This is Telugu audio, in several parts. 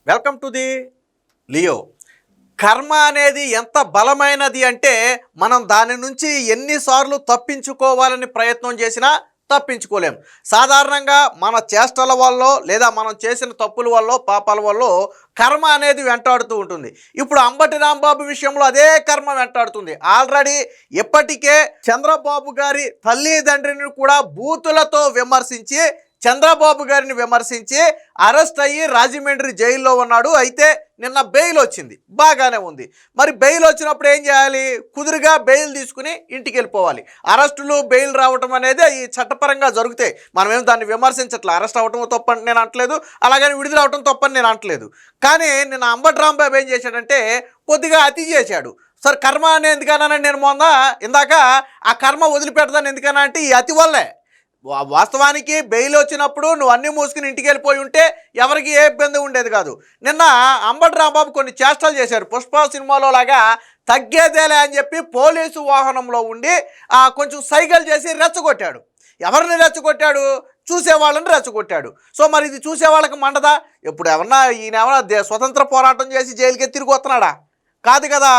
Welcome to the Leo. కర్మ అనేది ఎంత బలమైనది అంటే మనం దాని నుంచి ఎన్నిసార్లు తప్పించుకోవాలని ప్రయత్నం చేసినా తప్పించుకోలేం. సాధారణంగా మన చేష్టల వల్ల లేదా మనం చేసిన తప్పుల వల్ల పాపాల వల్ల కర్మ అనేది వెంటాడుతూ ఉంటుంది. ఇప్పుడు అంబటి రాంబాబు విషయంలో అదే కర్మ వెంటాడుతుంది. ఆల్రెడీ ఇప్పటికే చంద్రబాబు గారి తల్లిదండ్రిని కూడా బూతులతో విమర్శించి చంద్రబాబు గారిని విమర్శించి అరెస్ట్ అయ్యి రాజమండ్రి జైల్లో ఉన్నాడు. అయితే నిన్న బెయిల్ వచ్చింది, బాగానే ఉంది. మరి బెయిల్ వచ్చినప్పుడు ఏం చేయాలి? కుదురుగా బెయిల్ తీసుకుని ఇంటికి వెళ్ళిపోవాలి. అరెస్టులు బెయిల్ రావటం అనేది ఈ చట్టపరంగా జరుగుతాయి. మనమేం దాన్ని విమర్శించట్లేదు. అరెస్ట్ అవ్వటం తప్పని నేను అంటలేదు, అలాగని విడుదల అవటం తప్పని నేను అంటలేదు. కానీ నిన్న అంబటి రాంబాబు ఏం చేశాడంటే కొద్దిగా అతి చేశాడు. సార్ కర్మ అని ఎందుకన్నానండి నేను ఇందాక ఆ కర్మ వదిలిపెడతాను ఎందుకన్నా అంటే ఈ అతి వల్లే. వాస్తవానికి బెయిల్ వచ్చినప్పుడు నువ్వు అన్నీ మూసుకుని ఇంటికి వెళ్ళిపోయి ఉంటే ఎవరికి ఏ ఇబ్బంది ఉండేది కాదు. నిన్న అంబటి రాంబాబు కొన్ని చేష్టలు చేశారు. పుష్ప సినిమాలో లాగా తగ్గేదేలే అని చెప్పి పోలీసు వాహనంలో ఉండి కొంచెం సైకిల్ చేసి రెచ్చగొట్టాడు. ఎవరిని రెచ్చగొట్టాడు? చూసేవాళ్ళని రెచ్చగొట్టాడు. సో మరి ఇది చూసేవాళ్ళకి మండదా? ఇప్పుడు ఈయన స్వతంత్ర పోరాటం చేసి జైలుకి తిరిగి వస్తున్నాడా? కాదు కదా.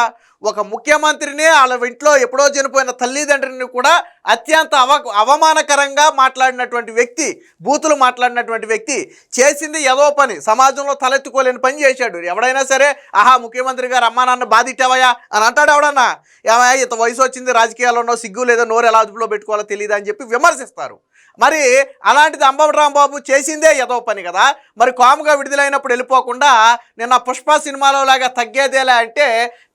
ఒక ముఖ్యమంత్రిని వాళ్ళ ఇంట్లో ఎప్పుడో చనిపోయిన తల్లిదండ్రిని కూడా అత్యంత అవమానకరంగా మాట్లాడినటువంటి వ్యక్తి, బూతులు మాట్లాడినటువంటి వ్యక్తి చేసింది ఏదో పని, సమాజంలో తలెత్తుకోలేని పని చేశాడు. ఎవడైనా సరే ముఖ్యమంత్రి గారు అమ్మా నాన్న బాధిట్టావయ్యా అని అంటాడు. ఎవడన్నా ఏమయ్యా ఇంత వయసు వచ్చింది, రాజకీయాల్లో ఉన్నో సిగ్గు లేదో, నోరు ఎలా అదుపులో పెట్టుకోవాలో తెలియదు అని చెప్పి విమర్శిస్తారు. మరి అలాంటిది అంబటి రాంబాబు చేసిందే ఏదో పని కదా. మరి కాముగా విడుదలైనప్పుడు వెళ్ళిపోకుండా నిన్న పుష్ప సినిమాలో లాగా తగ్గేదేలే అంటే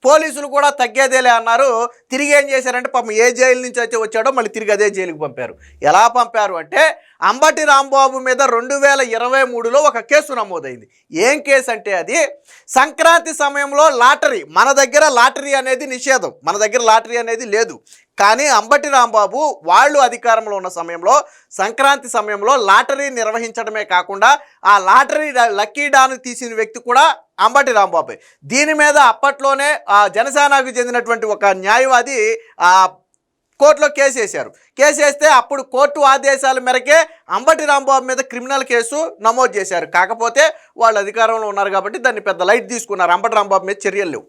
పోలీసులు కూడా తగ్గేదేలే అన్నారు. తిరిగి ఏం చేశారంటే పాపం ఏ జైలు నుంచి అయితే వచ్చాడో మళ్ళీ తిరిగి అదే జైలుకి పంపారు. ఎలా పంపారు అంటే అంబటి రాంబాబు మీద 2023లో ఒక కేసు నమోదైంది. ఏం కేసు అంటే అది సంక్రాంతి సమయంలో లాటరీ, మన దగ్గర లాటరీ అనేది నిషేధం, మన దగ్గర లాటరీ అనేది లేదు. కానీ అంబటి రాంబాబు వాళ్ళు అధికారంలో ఉన్న సమయంలో సంక్రాంతి సమయంలో లాటరీ నిర్వహించడమే కాకుండా ఆ లాటరీ లక్కీ డాను తీసిన వ్యక్తి కూడా అంబటి రాంబాబు. దీని మీద అప్పట్లోనే జనసేనకు చెందినటువంటి ఒక న్యాయవాది కోర్టులో కేసు వేశారు. కేసు వేస్తే అప్పుడు కోర్టు ఆదేశాల మేరకే అంబటి రాంబాబు మీద క్రిమినల్ కేసు నమోదు చేశారు. కాకపోతే వాళ్ళు అధికారంలో ఉన్నారు కాబట్టి దాన్ని పెద్ద లైట్ తీసుకున్నారు. అంబటి రాంబాబు మీద చర్యలు లేవు.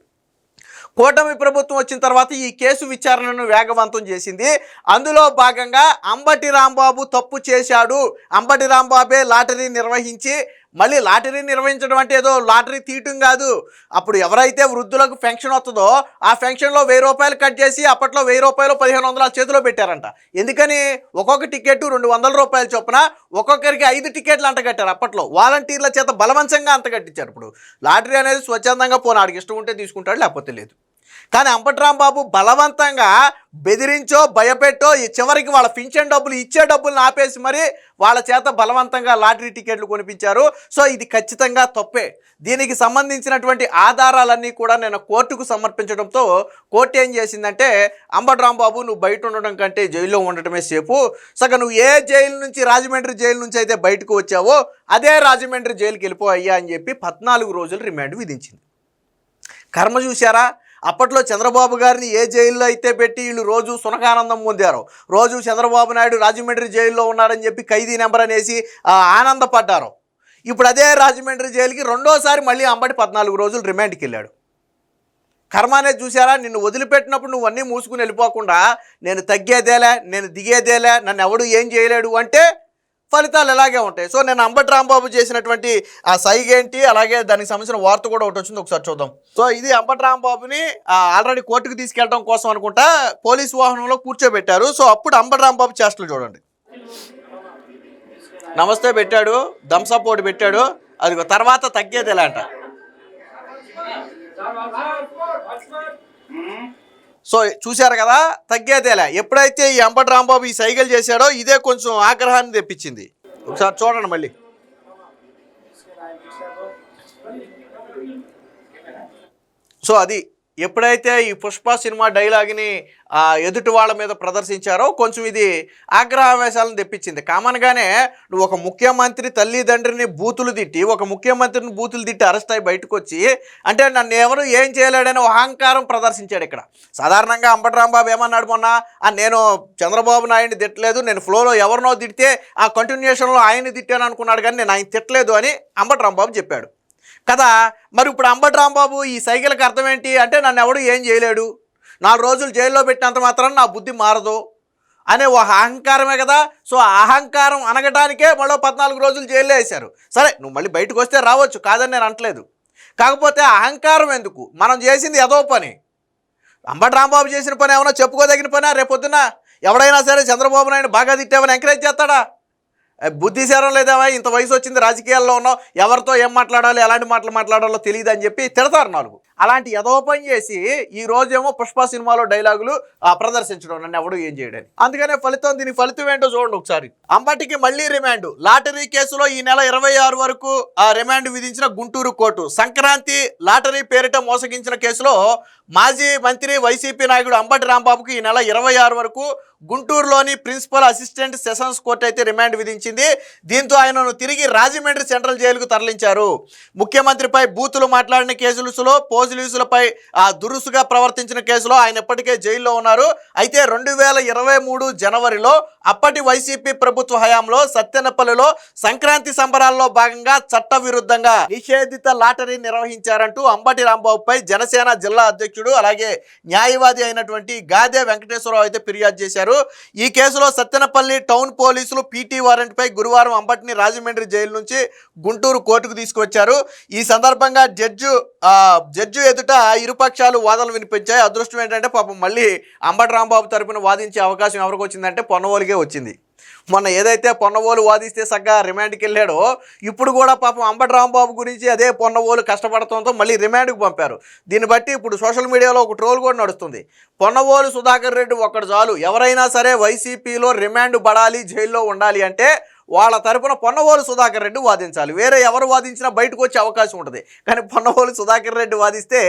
కూటమి ప్రభుత్వం వచ్చిన తర్వాత ఈ కేసు విచారణను వేగవంతం చేసింది. అందులో భాగంగా అంబటి రాంబాబు తప్పు చేశాడు, అంబటి రాంబాబే లాటరీ నిర్వహించి, మళ్ళీ లాటరీ నిర్వహించడం అంటే ఏదో లాటరీ తీయటం కాదు. అప్పుడు ఎవరైతే వృద్ధులకు పెన్షన్ వస్తుందో ఆ పెన్షన్లో 1000 రూపాయలు కట్ చేసి అప్పట్లో 1000 రూపాయలు 1500 చేతిలో పెట్టారంట. ఎందుకని? ఒక్కొక్క టికెట్ 200 రూపాయల చొప్పున ఒక్కొక్కరికి 5 టికెట్లు అంటగట్టారు. అప్పట్లో వాలంటీర్ల చేత బలవంతంగా అంతగట్టించారు. ఇప్పుడు లాటరీ అనేది స్వచ్ఛందంగా పోనాడికి ఇష్టం ఉంటే తీసుకుంటాడు, లేకపోతే లేదు. కానీ అంబటి రాంబాబు బలవంతంగా బెదిరించో భయపెట్టో చివరికి వాళ్ళ పింఛన్ డబ్బులు ఇచ్చే డబ్బులను ఆపేసి మరి వాళ్ళ చేత బలవంతంగా లాటరీ టికెట్లు కొనిపించారు. సో ఇది ఖచ్చితంగా తప్పే. దీనికి సంబంధించినటువంటి ఆధారాలన్నీ కూడా నేను కోర్టుకు సమర్పించడంతో కోర్టు ఏం చేసిందంటే అంబటి రాంబాబు నువ్వు బయట ఉండడం కంటే జైల్లో ఉండటమే సేపు. సగం నువ్వు ఏ జైలు నుంచి, రాజమండ్రి జైలు నుంచి అయితే బయటకు వచ్చావో అదే రాజమండ్రి జైలుకి వెళ్ళిపోయ్యా అని చెప్పి 14 రోజులు రిమాండ్ విధించింది. కర్మ చూశారా? అప్పట్లో చంద్రబాబు గారిని ఏ జైల్లో అయితే పెట్టి వీళ్ళు రోజు సునకానందం పొందారో, రోజు చంద్రబాబు నాయుడు రాజమండ్రి జైల్లో ఉన్నారని చెప్పి ఖైదీ నెంబర్ అనేసి ఆనందపడ్డారు. ఇప్పుడు అదే రాజమండ్రి జైలుకి రెండోసారి మళ్ళీ అంబటి 14 రోజులు రిమాండ్కి వెళ్ళాడు. కర్మ అనేది చూసారా? నిన్ను వదిలిపెట్టినప్పుడు నువ్వు అన్నీ మూసుకుని వెళ్ళిపోకుండా నేను తగ్గేదేలే, నేను దిగేదేలే, నన్ను ఎవడు ఏం చేయలేడు అంటే ఫలితాలు ఎలాగే ఉంటాయి. సో నేను అంబటి రాంబాబు చేసినటువంటి ఆ సైగ ఏంటి, అలాగే దానికి సంబంధించిన వార్త కూడా ఒకటి వచ్చింది, ఒకసారి చూద్దాం. సో ఇది అంబటి రాంబాబుని ఆల్రెడీ కోర్టుకు తీసుకెళ్ళడం కోసం అనుకుంటా పోలీసు వాహనంలో కూర్చోబెట్టారు. సో అప్పుడు అంబటి రాంబాబు చేష్టలు చూడండి. నమస్తే పెట్టాడు, థమ్సప్ ఒకటి పెట్టాడు, అది తర్వాత తగ్గేదేలే అంట. సో చూశారు కదా, తగ్గేదేలే. ఎప్పుడైతే ఈ అంబటి రాంబాబు ఈ సైకిల్ చేశాడో ఇదే కొంచెం ఆగ్రహాన్ని తెప్పించింది. ఒకసారి చూడండి మళ్ళీ. సో అది ఎప్పుడైతే ఈ పుష్ప సినిమా డైలాగ్ని ఎదుటి వాళ్ళ మీద ప్రదర్శించారో కొంచెం ఇది ఆగ్రహావేశాలను తెప్పించింది. కామన్గానే నువ్వు ఒక ముఖ్యమంత్రి తల్లిదండ్రిని బూతులు తిట్టి, ఒక ముఖ్యమంత్రిని బూతులు తిట్టి అరెస్ట్ అయ్యి బయటకు వచ్చి అంటే నన్ను ఎవరు ఏం చేయలేడని అహంకారం ప్రదర్శించాడు. ఇక్కడ సాధారణంగా అంబటి రాంబాబు ఏమన్నాడు మొన్న, నేను చంద్రబాబు నాయుడిని తిట్టలేదు, నేను ఫ్లోలో ఎవరినో తిడితే ఆ కంటిన్యూషన్లో ఆయన్ని తిట్టాను అనుకున్నాడు, కానీ నేను ఆయన తిట్టలేదు అని అంబటి రాంబాబు చెప్పాడు. కదా. మరి ఇప్పుడు అంబటి రాంబాబు ఈ సైకిల్కి అర్థం ఏంటి అంటే నన్ను ఎవడు ఏం చేయలేడు, 4 రోజులు జైల్లో పెట్టినంత మాత్రం నా బుద్ధి మారదు అనే ఒక అహంకారమే కదా. సో అహంకారం అనగటానికే మళ్ళీ 14 రోజులు జైల్లో వేశారు. సరే నువ్వు మళ్ళీ బయటకు వస్తే రావచ్చు, కాదని నేను అనట్లేదు. కాకపోతే అహంకారం ఎందుకు? మనం చేసింది ఏదో పని. అంబటి రాంబాబు చేసిన పని ఏమైనా చెప్పుకోదగిన పని? రేపొద్దున ఎవడైనా సరే చంద్రబాబు నాయుడు బాగా తిట్టామని ఎంకరేజ్ చేస్తాడా? బుద్ధి సేరం లేదేమో, ఇంత వయసు వచ్చింది, రాజకీయాల్లో ఉన్నావు, ఎవరితో ఏం మాట్లాడాలి, ఎలాంటి మాటలు మాట్లాడాలో తెలియదు అని చెప్పి తిడతారు 4. అలాంటి ఏదో పని చేసి ఈ రోజేమో పుష్ప సినిమాలో డైలాగులు ప్రదర్శించడం, నన్ను ఎవడు ఏం చేయడని. అందుకనే దీని ఫలితం ఏంటో చూడండి ఒకసారి. అంబటికి మళ్ళీ రిమాండ్. లాటరీ కేసులో ఈ నెల 26 వరకు రిమాండ్ విధించిన గుంటూరు కోర్టు. సంక్రాంతి లాటరీ పేరిట మోసగించిన కేసులో మాజీ మంత్రి వైసీపీ నాయకుడు అంబటి రాంబాబుకి ఈ నెల 26 వరకు గుంటూరులోని ప్రిన్సిపల్ అసిస్టెంట్ సెషన్స్ కోర్టు అయితే రిమాండ్ విధించింది. దీంతో ఆయనను తిరిగి రాజమండ్రి సెంట్రల్ జైలుకు తరలించారు. ముఖ్యమంత్రిపై బూతులు మాట్లాడిన కేసులలో, పోలీసులపై దురుసుగా ప్రవర్తించిన కేసులో ఆయన ఇప్పటికే జైల్లో ఉన్నారు. అయితే 2023 జనవరిలో అప్పటి వైసీపీ ప్రభుత్వ హయాంలో సత్తెనపల్లిలో సంక్రాంతి సంబరాల్లో భాగంగా చట్టవిరుద్ధంగా నిషేధిత లాటరీ నిర్వహించారంటూ అంబటి రాంబాబుపై జనసేన జిల్లా అధ్యక్షుడు అలాగే న్యాయవాది అయినటువంటి గాదే వెంకటేశ్వరరావు అయితే ఫిర్యాదు చేశారు. ఈ కేసులో సత్తెనపల్లి టౌన్ పోలీసులు పీటీ వారెంట్ పై గురువారం అంబటిని రాజమండ్రి జైలు నుంచి గుంటూరు కోర్టుకు తీసుకువచ్చారు. ఈ సందర్భంగా జడ్జి ఎదుట ఇరుపక్షాలు వాదనలు వినిపించాయి. అదృష్టం ఏంటంటే పాపం మళ్ళీ అంబటి రాంబాబు తరపున వాదించే అవకాశం ఎవరికి వచ్చిందంటే పొన్నవోలుగే వచ్చింది. మొన్న ఏదైతే పొన్నవోలు వాదిస్తే సగ్గా రిమాండ్కి వెళ్ళాడో ఇప్పుడు కూడా పాపం అంబటి రాంబాబు గురించి అదే పొన్నవోలు కష్టపడటంతో మళ్ళీ రిమాండ్కి పంపారు. దీన్ని బట్టి ఇప్పుడు సోషల్ మీడియాలో ఒక ట్రోల్ కూడా నడుస్తుంది. పొన్నవోలు సుధాకర్ రెడ్డి ఒక్కడు చాలు, ఎవరైనా సరే వైసీపీలో రిమాండ్ పడాలి, జైల్లో ఉండాలి అంటే వాళ్ళ తరపున పొన్నవోలు సుధాకర్ రెడ్డి వాదించాలి. వేరే ఎవరు వాదించినా బయటకు వచ్చే అవకాశం ఉంటుంది. కానీ పొన్నవోలు సుధాకర్ రెడ్డి వాదిస్తే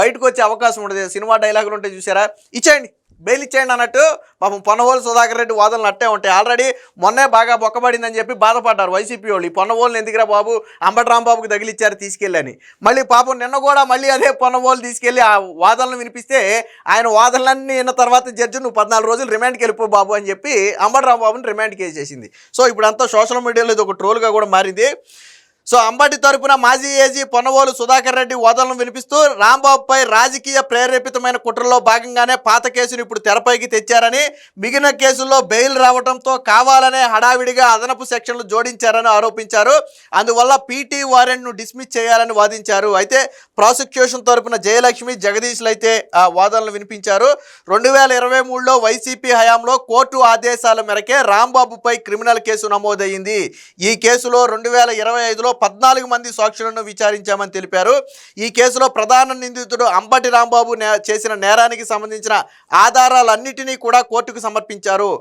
బయటకు వచ్చే అవకాశం ఉంటుంది. సినిమా డైలాగులు ఉంటే చూసారా, ఇచ్చేయండి బెయిల్ ఇచ్చేయండి అన్నట్టు పాపం పొన్నవోలు సుధాకర్ రెడ్డి వాదనలు అట్టే ఉంటాయి. ఆల్రెడీ మొన్నే బాగా బొక్కబడిందని చెప్పి బాధపడ్డారు వైసీపీ వాళ్ళు. ఈ పొన్నవోలుని ఎందుకురా బాబు అంబటి రాంబాబుకి తగిలిచ్చారు తీసుకెళ్ళని. మళ్ళీ పాపం నిన్న కూడా మళ్ళీ అదే పొన్నవోలు తీసుకెళ్ళి ఆ వాదనలు వినిపిస్తే ఆయన వాదనలన్నీ విన్న తర్వాత జడ్జి నువ్వు 14 రోజులు రిమాండ్కి వెళ్ళిపో బాబు అని చెప్పి అంబటి రాంబాబుని రిమాండ్కి వేసేసింది. సో ఇప్పుడంతా సోషల్ మీడియాలో ఇది ఒక ట్రోల్గా కూడా మారింది. సో అంబటి తరపున మాజీ ఏజీ పొన్నవోలు సుధాకర్ రెడ్డి వాదనలు వినిపిస్తూ రాంబాబుపై రాజకీయ ప్రేరేపితమైన కుట్రలో భాగంగానే పాత కేసును ఇప్పుడు తెరపైకి తెచ్చారని, మిగిలిన కేసుల్లో బెయిల్ రావడంతో కావాలనే హడావిడిగా అదనపు సెక్షన్లు జోడించారని ఆరోపించారు. అందువల్ల పీటీ వారెంట్ను డిస్మిస్ చేయాలని వాదించారు. అయితే ప్రాసిక్యూషన్ తరపున జయలక్ష్మి, జగదీష్లు అయితే ఆ వాదనలు వినిపించారు. 2023లో వైసీపీ హయాంలో కోర్టు ఆదేశాల మేరకే రాంబాబుపై క్రిమినల్ కేసు నమోదయ్యింది. ఈ కేసులో 2025లో 14 మంది సాక్షులను విచారించామని తెలిపారు. ఈ కేసులో ప్రధాన నిందితుడు అంబటి రాంబాబు చేసిన నేరానికి సంబంధించిన ఆధారాలన్నిటినీ కూడా కోర్టుకు సమర్పించారు.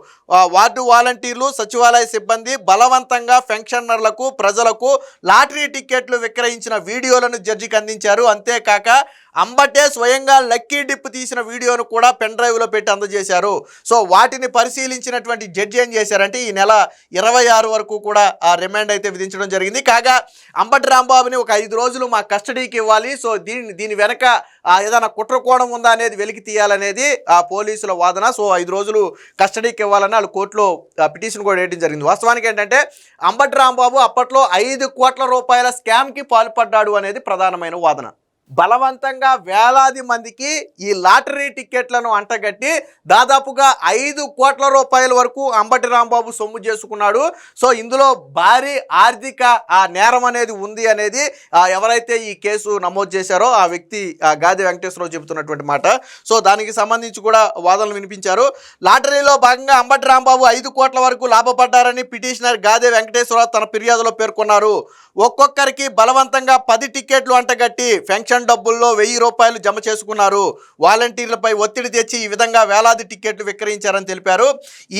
వార్డు వాలంటీర్లు, సచివాలయ సిబ్బంది బలవంతంగా పెన్షనర్లకు, ప్రజలకు లాటరీ టికెట్లు విక్రయించిన వీడియోలను జడ్జికి అందించారు. అంతేకాక అంబటే స్వయంగా లక్కీ డిప్ తీసిన వీడియోను కూడా పెన్ డ్రైవ్లో పెట్టి అందజేశారు. సో వాటిని పరిశీలించినటువంటి జడ్జి ఏం చేశారంటే ఈ నెల 26 వరకు కూడా ఆ రిమాండ్ అయితే విధించడం జరిగింది. కాగా అంబటి రాంబాబుని ఒక 5 రోజులు మా కస్టడీకి ఇవ్వాలి. సో దీని వెనక ఏదైనా కుట్రకోణం ఉందా అనేది వెలికి తీయాలనేది ఆ పోలీసుల వాదన. సో 5 రోజులు కస్టడీకి ఇవ్వాలని వాళ్ళు కోర్టులో పిటిషన్ కూడా వేయడం జరిగింది. వాస్తవానికి ఏంటంటే అంబటి రాంబాబు అప్పట్లో 5 కోట్ల రూపాయల స్కామ్కి పాల్పడ్డాడు అనేది ప్రధానమైన వాదన. బలవంతంగా వేలాది మందికి ఈ లాటరీ టికెట్లను అంటగట్టి దాదాపుగా 5 కోట్ల రూపాయల వరకు అంబటి రాంబాబు సొమ్ము చేసుకున్నాడు. సో ఇందులో భారీ ఆర్థిక నేరం అనేది ఉంది అనేది ఎవరైతే ఈ కేసు నమోదు చేశారో ఆ వ్యక్తి గాది వెంకటేశ్వరరావు చెబుతున్నటువంటి మాట. సో దానికి సంబంధించి కూడా వాదనలు వినిపించారు. లాటరీలో భాగంగా అంబటి రాంబాబు 5 కోట్ల వరకు లాభపడ్డారని పిటిషనర్ గాది వెంకటేశ్వరరావు తన ఫిర్యాదులో పేర్కొన్నారు. ఒక్కొక్కరికి బలవంతంగా 10 టికెట్లు అంటగట్టి పెన్షన్ డబ్బుల్లో 1000 రూపాయలు జమ చేసుకున్నారు. వాలంటీర్లపై ఒత్తిడి తెచ్చి ఈ విధంగా వేలాది టికెట్లు విక్రయించారని తెలిపారు.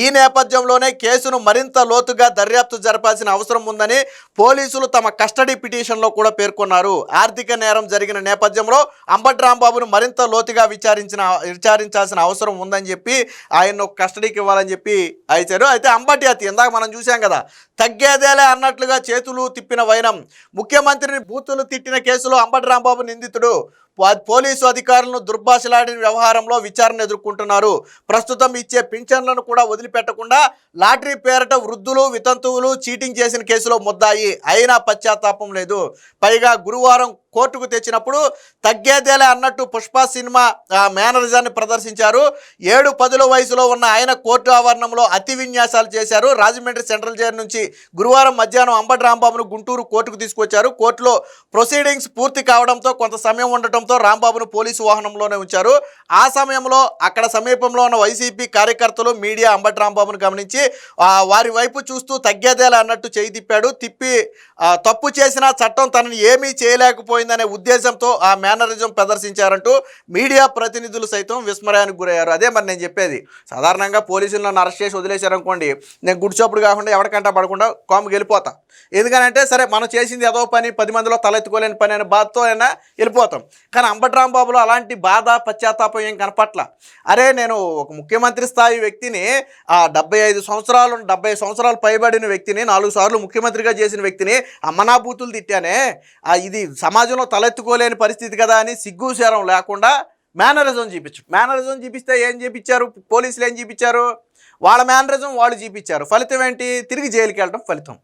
ఈ నేపథ్యంలోనే కేసును మరింత లోతుగా దర్యాప్తు జరపాల్సిన అవసరం ఉందని పోలీసులు తమ కస్టడీ పిటిషన్లో కూడా పేర్కొన్నారు. ఆర్థిక నేరం జరిగిన నేపథ్యంలో అంబటి రాంబాబును మరింత లోతుగా విచారించాల్సిన అవసరం ఉందని చెప్పి ఆయన్ను కస్టడీకి ఇవ్వాలని చెప్పి అయితే అంబటి ఇందాక మనం చూసాం కదా, తగ్గేదేలే అన్నట్లుగా చేతులు తిప్పిన వైనం. ముఖ్యమంత్రిని బూతులు తిట్టిన కేసులో అంబటి రాంబాబు నిందితుడు. పోలీసు అధికారులను దుర్భాషలాడిన వ్యవహారంలో విచారణ ఎదుర్కొంటున్నారు. ప్రస్తుతం ఇచ్చే పింఛన్లను కూడా వదిలిపెట్టకుండా లాటరీ పేరట వృద్ధులు వితంతువులు చీటింగ్ చేసిన కేసులో ముద్దాయి అయినా పశ్చాత్తాపం లేదు. పైగా గురువారం కోర్టుకు తెచ్చినప్పుడు తగ్గేదేలే అన్నట్టు పుష్ప సినిమా మేనరిజాన్ని ప్రదర్శించారు. 7-10 వయసులో ఉన్న ఆయన కోర్టు ఆవరణంలో అతి విన్యాసాలు చేశారు. రాజమండ్రి సెంట్రల్ జైలు నుంచి గురువారం మధ్యాహ్నం అంబటి రాంబాబును గుంటూరు కోర్టుకు తీసుకొచ్చారు. కోర్టులో ప్రొసీడింగ్స్ పూర్తి కావడంతో కొంత సమయం ఉండటంతో రాంబాబును పోలీసు వాహనంలోనే ఉంచారు. ఆ సమయంలో అక్కడ సమీపంలో ఉన్న వైసీపీ కార్యకర్తలు మీడియా అంబటి రాంబాబును గమనించి వారి వైపు చూస్తూ తగ్గేదేలే అన్నట్టు చేయి తిప్పి తప్పు చేసిన చట్టం తనని ఏమీ చేయలేకపోయిందనే ఉద్దేశంతో ఆ మేనరిజం ప్రదర్శించారంటూ మీడియా ప్రతినిధులు సైతం విస్మయానికి గురయ్యారు. అదే మరి నేను చెప్పేది. సాధారణంగా పోలీసులు నన్ను అరెస్ట్ చేసి వదిలేశారనుకోండి, నేను గుడిచప్పుడు కాకుండా ఎవరికంటా పడకుండా కాముకి వెళ్ళిపోతా. ఎందుకనంటే సరే మనం చేసింది ఏదో పని, 10 మందిలో తలెత్తుకోలేని పని అనే బాధతో అయినా వెళ్ళిపోతాం. కానీ అంబటి రాంబాబులో అలాంటి బాధ పశ్చాత్తాపం ఏం కనపట్ల. అరే నేను ఒక ముఖ్యమంత్రి స్థాయి వ్యక్తిని 70 సంవత్సరాలు పైబడిన వ్యక్తిని 4 సార్లు ముఖ్యమంత్రిగా చేసిన వ్యక్తిని అమ్మనాబూతులు తిట్టానే, ఇది సమాజంలో తలెత్తుకోలేని పరిస్థితి కదా అని సిగ్గుశరం లేకుండా మేనరిజం చూపిస్తే ఏం చూపించారు పోలీసులు? ఏం చూపించారు? వాళ్ళ మేనరిజం వాళ్ళు చూపించారు. ఫలితం ఏంటి? తిరిగి జైలుకి వెళ్ళడం ఫలితం.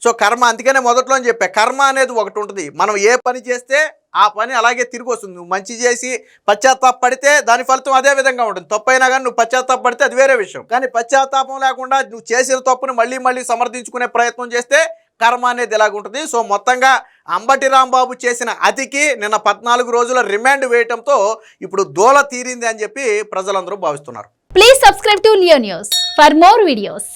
సో కర్మ, అందుకనే మొదట్లో అని చెప్పా, కర్మ అనేది ఒకటి ఉంటుంది. మనం ఏ పని చేస్తే ఆ పని అలాగే తిరిగి వస్తుంది. నువ్వు మంచి చేసి పశ్చాత్తాపడితే దాని ఫలితం అదే విధంగా ఉంటుంది. తప్పైనా కానీ నువ్వు పశ్చాత్తాపడితే అది వేరే విషయం. కానీ పశ్చాత్తాపం లేకుండా నువ్వు చేసిన తప్పును మళ్ళీ సమర్థించుకునే ప్రయత్నం చేస్తే కర్మ అనేది ఎలాగుంటుంది. సో మొత్తంగా అంబటి రాంబాబు చేసిన అతికి నిన్న 14 రోజుల రిమాండ్ వేయటంతో ఇప్పుడు దోల తీరింది అని చెప్పి ప్రజలందరూ భావిస్తున్నారు. Please subscribe to Leo news for more videos.